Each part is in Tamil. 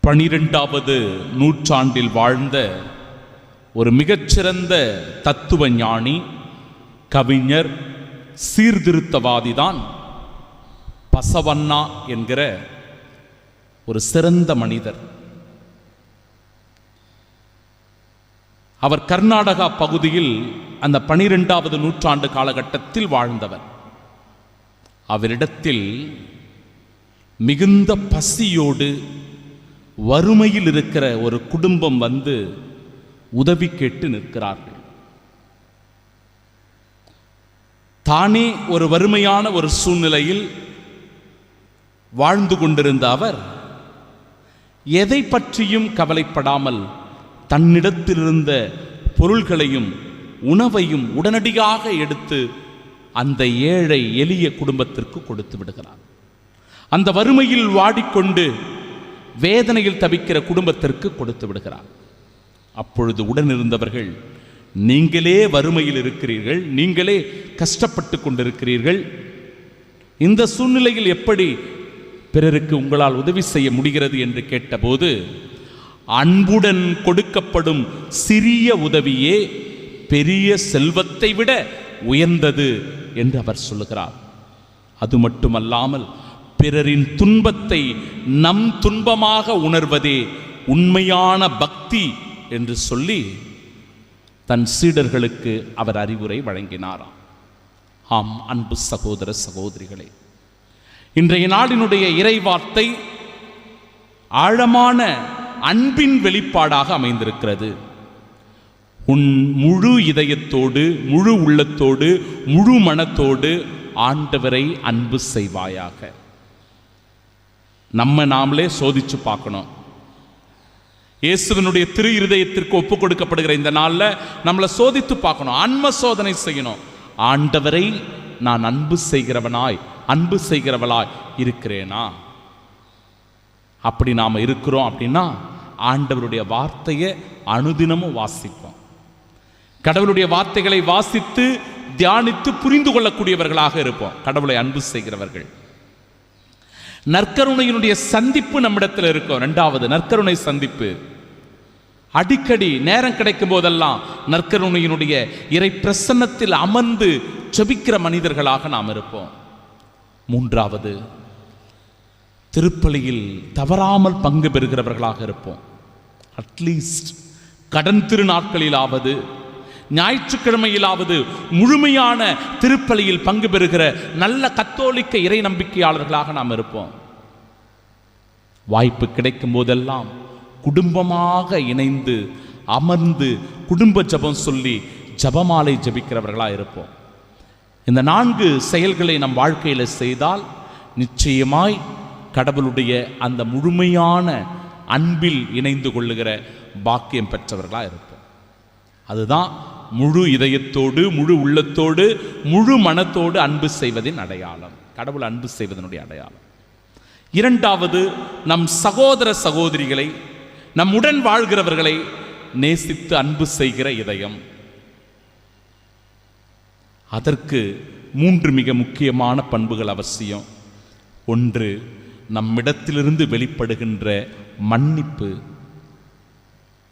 12வது நூற்றாண்டில் வாழ்ந்த ஒரு மிகச்சிறந்த தத்துவ ஞானி, கவிஞர், சீர்திருத்தவாதிதான் பசவண்ணா என்கிற ஒரு சிறந்த மனிதர். அவர் கர்நாடகா பகுதியில் அந்த 12வது நூற்றாண்டு காலகட்டத்தில் வாழ்ந்தவர். அவரிடத்தில் மிகுந்த பசியோடு வறுமையில் இருக்கிற ஒரு குடும்பம் வந்து உதவி கேட்டு நிற்கிறார்கள். தானே ஒரு வறுமையான ஒரு சூழ்நிலையில் வாழ்ந்து கொண்டிருந்த அவர் எதை பற்றியும் கவலைப்படாமல் தன்னிடத்திலிருந்த பொருள்களையும் உணவையும் உடனடியாக எடுத்து அந்த ஏழை எளிய குடும்பத்திற்கு கொடுத்து விடுகிறார். அந்த வறுமையில் வாடிக்கொண்டு வேதனையில் தவிக்கிற குடும்பத்திற்கு கொடுத்து விடுகிறார். அப்பொழுது உடனிருந்தவர்கள், நீங்களே வறுமையில் இருக்கிறீர்கள், நீங்களே கஷ்டப்பட்டு கொண்டிருக்கிறீர்கள், இந்த சூழ்நிலையில் எப்படி பிறருக்கு உங்களால் உதவி செய்ய முடிகிறது என்று கேட்டபோது, அன்புடன் கொடுக்கப்படும் சிறிய உதவியே பெரிய செல்வத்தை விட உயர்ந்தது என்று அவர் சொல்லுகிறார். அது மட்டுமல்லாமல் பிறரின் துன்பத்தை நம் துன்பமாக உணர்வதே உண்மையான பக்தி என்று சொல்லி தன் சீடர்களுக்கு அவர் அறிவுரை வழங்கினாராம். ஆம் அன்பு சகோதர சகோதரிகளே, இன்றைய நாளினுடைய இறைவார்த்தை ஆழமான அன்பின் வெளிப்பாடாக அமைந்திருக்கிறது. உன் முழு இதயத்தோடு, முழு உள்ளத்தோடு, முழு மனத்தோடு ஆண்டவரை அன்பு செய்வாயாக. நம்ம நாமளே சோதிச்சு பார்க்கணும். இயேசுவினுடைய திரு இருதயத்திற்கு ஒப்பு கொடுக்கப்படுகிற இந்த நாளில் நம்மளை சோதித்து பார்க்கணும், ஆன்ம சோதனை செய்யணும். ஆண்டவரை நான் அன்பு செய்கிறவனாய், அன்பு செய்கிறவளாய் இருக்கிறேனா? அப்படி நாம் இருக்கிறோம் அப்படின்னா ஆண்டவருடைய வார்த்தையை அனுதினமும் வாசிப்போம். கடவுளுடைய வார்த்தைகளை வாசித்து தியானித்து புரிந்து கொள்ளக்கூடியவர்களாக இருப்போம். கடவுளை அன்பு செய்கிறவர்கள். நற்கருணையினுடைய சந்திப்பு நம்மிடத்தில் இருக்கும். 2வது நற்கருணை சந்திப்பு. அடிக்கடி நேரம் கிடைக்கும் போதெல்லாம் நற்கருணையினுடைய இறை பிரசன்னத்தில் அமர்ந்து ஜெபிக்கிற மனிதர்களாக நாம் இருப்போம். 3வது திருப்பலியில் தவறாமல் பங்கு பெறுகிறவர்களாக இருப்போம். அட்லீஸ்ட் கடன் திருநாட்களிலாவது ஞாயிற்றுக்கிழமையிலாவது முழுமையான திருப்பலியில் பங்கு பெறுகிற நல்ல கத்தோலிக்க இறை நம்பிக்கையாளர்களாக நாம் இருப்போம். வாய்ப்பு கிடைக்கும் போதெல்லாம் குடும்பமாக இணைந்து அமர்ந்து குடும்ப ஜபம் சொல்லி ஜபமாலை ஜபிக்கிறவர்களாக இருப்போம். இந்த 4 செயல்களை நம் வாழ்க்கையில் செய்தால் நிச்சயமாய் கடவுளுடைய அந்த முழுமையான அன்பில் இணைந்து கொள்ளுகிற பாக்கியம் பெற்றவர்களாக இருப்போம். அதுதான் முழு இதயத்தோடு, முழு உள்ளத்தோடு, முழு மனத்தோடு அன்பு செய்வதின் அடையாளம். கடவுள் அன்பு செய்வதனுடைய அடையாளம். 2வது நம் சகோதர சகோதரிகளை, நம்முடன் வாழ்கிறவர்களை நேசித்து அன்பு செய்கிற இதயம். அதற்கு 3 மிக முக்கியமான பண்புகள் அவசியம். 1, நம்மிடத்திலிருந்து வெளிப்படுகின்ற மன்னிப்பு.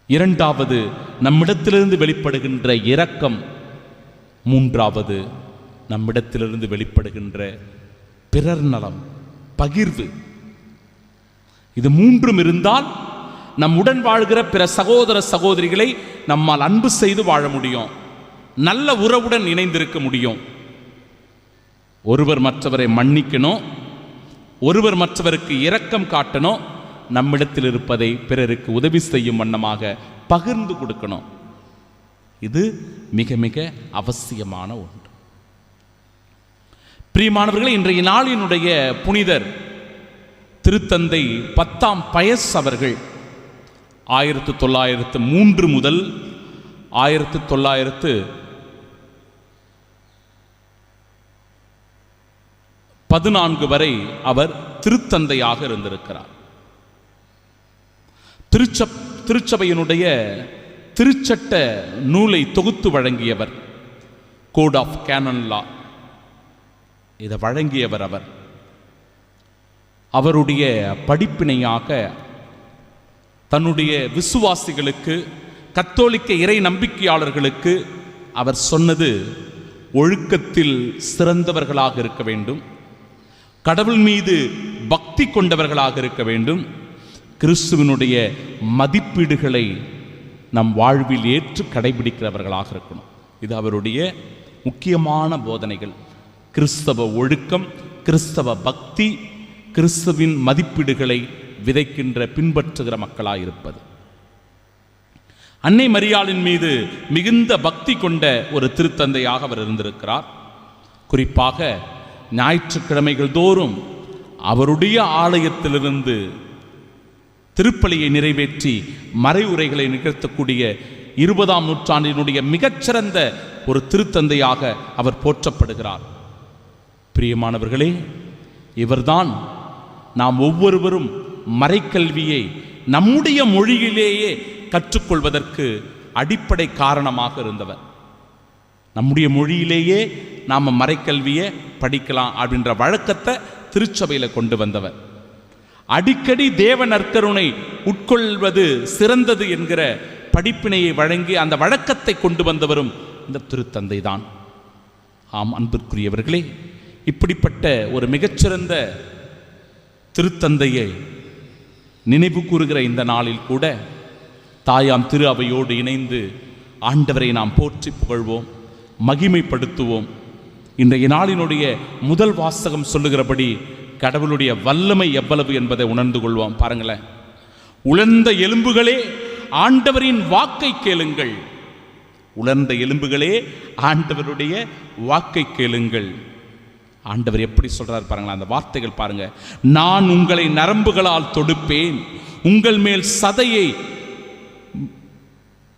2வது நம்மிடத்திலிருந்து வெளிப்படுகின்ற இரக்கம். 3வது நம்மிடத்திலிருந்து வெளிப்படுகின்ற பிறர் நலம், பகிர்வு. இது 3ம் இருந்தால் நம்முடன் வாழ்கிற பிற சகோதர சகோதரிகளை நம்மால் அன்பு செய்து வாழ முடியும். நல்ல உறவுடன் இணைந்திருக்க முடியும். ஒருவர் மற்றவரை மன்னிக்கணும், ஒருவர் மற்றவருக்கு இரக்கம் காட்டணும், நம்மிடத்தில் இருப்பதை பிறருக்கு உதவி செய்யும் வண்ணமாக பகிர்ந்து கொடுக்கணும். இது மிக மிக அவசியமான ஒன்று. பிரியமானவர்களே, இன்றைய நாளினுடைய புனிதர் திருத்தந்தை 10ஆம் பயஸ் அவர்கள் 1903 முதல் 1914 வரை அவர் திருத்தந்தையாக இருந்திருக்கிறார். திருச்சபையினுடைய திருச்சட்ட நூலை தொகுத்து வழங்கியவர், கோட் ஆஃப் கேனன் லா, இதை வழங்கியவர் அவர். அவருடைய படிப்பினையாக தன்னுடைய விசுவாசிகளுக்கு, கத்தோலிக்க இறை நம்பிக்கையாளர்களுக்கு அவர் சொன்னது, ஒழுக்கத்தில் சிறந்தவர்களாக இருக்க வேண்டும், கடவுள் மீது பக்தி கொண்டவர்களாக இருக்க வேண்டும், கிறிஸ்துவனுடைய மதிப்பீடுகளை நம் வாழ்வில் ஏற்று கடைபிடிக்கிறவர்களாக இருக்கணும். இது அவருடைய முக்கியமான போதனைகள். கிறிஸ்தவ ஒழுக்கம், கிறிஸ்தவ பக்தி, கிறிஸ்துவின் மதிப்பீடுகளை விதைக்கின்ற பின்பற்றுகிற மக்களாக இருப்பது. அன்னை மரியாளின் மீது மிகுந்த பக்தி கொண்ட ஒரு திருத்தந்தையாக அவர் இருந்திருக்கிறார். குறிப்பாக ஞாயிற்றுக்கிழமைகள் தோறும் அவருடைய ஆலயத்திலிருந்து திருப்பலியை நிறைவேற்றி மறைவுரைகளை நிகழ்த்தக்கூடிய 20ஆம் நூற்றாண்டினுடைய மிகச்சிறந்த ஒரு திருத்தந்தையாக அவர் போற்றப்படுகிறார். பிரியமானவர்களே, இவர்தான் நாம் ஒவ்வொருவரும் மறைக்கல்வியை நம்முடைய மொழியிலேயே கற்றுக்கொள்வதற்கு அடிப்படை காரணமாக இருந்தவர். நம்முடைய மொழியிலேயே நாம் மறைக்கல்வியை படிக்கலாம் அப்படின்ற வழக்கத்தை திருச்சபையில் கொண்டு வந்தவர். அடிக்கடி தேவ நற்கருணை உட்கொள்வது சிறந்தது என்கிற படிப்பினையை வழங்கி அந்த வழக்கத்தை கொண்டு வந்தவரும் இந்த திருத்தந்தை தான். ஆம் அன்பிற்குரியவர்களே, இப்படிப்பட்ட ஒரு மிகச்சிறந்த திருத்தந்தையை நினைவு கூறுகிற இந்த நாளில் கூட தாயாம் திரு அவையோடு இணைந்து ஆண்டவரை நாம் போற்றி புகழ்வோம், மகிமைப்படுத்துவோம். இன்றைய நாளினுடைய முதல் வாசகம் சொல்லுகிறபடி கடவுளுடைய வல்லமை எவ்வளவு என்பதை உணர்ந்து கொள்வோம். பாருங்களேன், உலர்ந்த எலும்புகளே ஆண்டவரின் வாக்கை கேளுங்கள். உலர்ந்த எலும்புகளே ஆண்டவருடைய வாக்கை கேளுங்கள். ஆண்டவர் எப்படி சொல்றார் பாருங்களேன், அந்த வார்த்தைகள் பாருங்க. நான் உங்களை நரம்புகளால் தொடுப்பேன், உங்கள் மேல் சதையை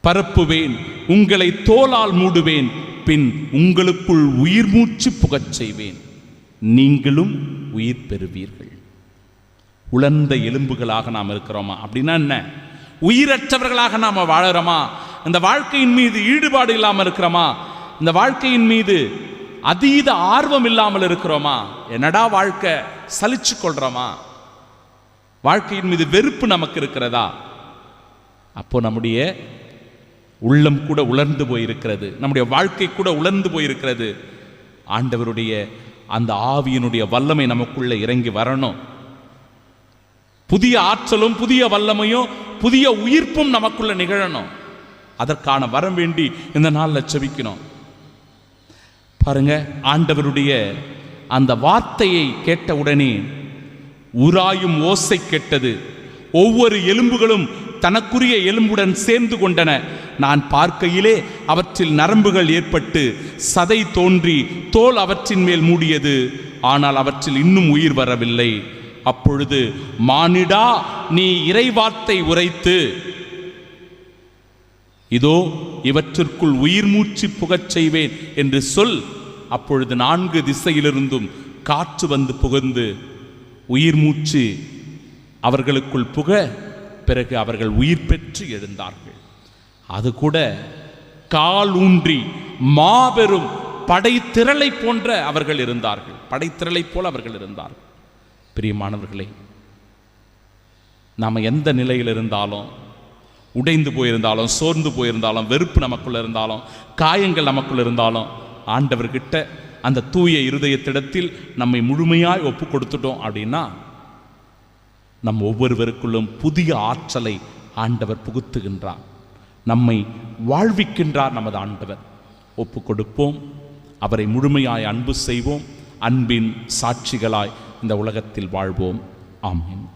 பரப்புவேன், உங்களை தோலால் மூடுவேன், பின் உங்களுக்குள் உயிர் மூச்சு புகச் செய்வேன், நீங்களும் உயிர் பெறுவீர்கள். உலர்ந்த எலும்புகளாக நாம் இருக்கிறோமா? அப்படின்னா என்ன? உயிரற்றவர்களாக நாம் வாழறோமா? இந்த வாழ்க்கையின் மீது ஈடுபாடு இல்லாமல் இருக்கிறோமா? இந்த வாழ்க்கையின் மீது அதீத ஆர்வம் இல்லாமல் இருக்கிறோமா? என்னடா வாழ்க்கை, சலிச்சு கொள்றோமா? வாழ்க்கையின் மீது வெறுப்பு நமக்கு இருக்கிறதா? அப்போ நம்முடைய உள்ளம் கூட உலர்ந்து போயிருக்கிறது, நம்முடைய வாழ்க்கை கூட உலர்ந்து போயிருக்கிறது. ஆண்டவருடைய அந்த ஆவியினுடைய வல்லமை நமக்குள்ள இறங்கி வரணும். புதிய ஆற்றலும் புதிய வல்லமையும் புதிய உயிர்ப்பும் நமக்குள்ள நிகழணும். அதற்கான வரம் வேண்டி இந்த நாளில் செபிக்கணும். பாருங்க, ஆண்டவருடைய அந்த வார்த்தையை கேட்ட உடனே உராயும் ஓசை கேட்டது. ஒவ்வொரு எலும்புகளும் தனக்குரிய எலும்புடன் சேர்ந்து கொண்டன. நான் பார்க்கையிலே அவற்றில் நரம்புகள் ஏற்பட்டு சதை தோன்றி தோல் அவற்றின் மேல் மூடியது, ஆனால் அவற்றில் இன்னும் உயிர் வரவில்லை. அப்பொழுது மானிடா, நீ இறைவார்த்தை உரைத்து இதோ இவற்றிற்குள் உயிர் மூச்சு புகச் செய்வேன் என்று சொல். அப்பொழுது 4 திசையிலிருந்தும் காற்று வந்து புகுந்து உயிர் மூச்சு அவர்களுக்குள் புக, பிறகு அவர்கள் உயிர் பெற்று எழுந்தார்கள். அது கூட கால் ஊன்றி மாபெரும் படைத்திரளை போன்ற அவர்கள் இருந்தார்கள். படைத்திரளை போல அவர்கள் இருந்தார்கள். பிரியமானவர்களே, நாம் எந்த நிலையில் இருந்தாலும், உடைந்து போயிருந்தாலும், சோர்ந்து போயிருந்தாலும், வெறுப்பு நமக்குள்ள இருந்தாலும், காயங்கள் நமக்குள்ள இருந்தாலும், ஆண்டவர்கிட்ட அந்த தூய இருதயத்திடத்தில் நம்மை முழுமையாய் ஒப்பு கொடுத்துட்டோம் அப்படின்னா நம் ஒவ்வொருவருக்குள்ளும் புதிய ஆற்றலை ஆண்டவர் புகுத்துகின்றார், நம்மை வாழ்விக்கின்றார். நமது ஆண்டவர் ஒப்பு கொடுப்போம், அவரை முழுமையாய் அன்பு செய்வோம், அன்பின் சாட்சிகளாய் இந்த உலகத்தில் வாழ்வோம். ஆமென்.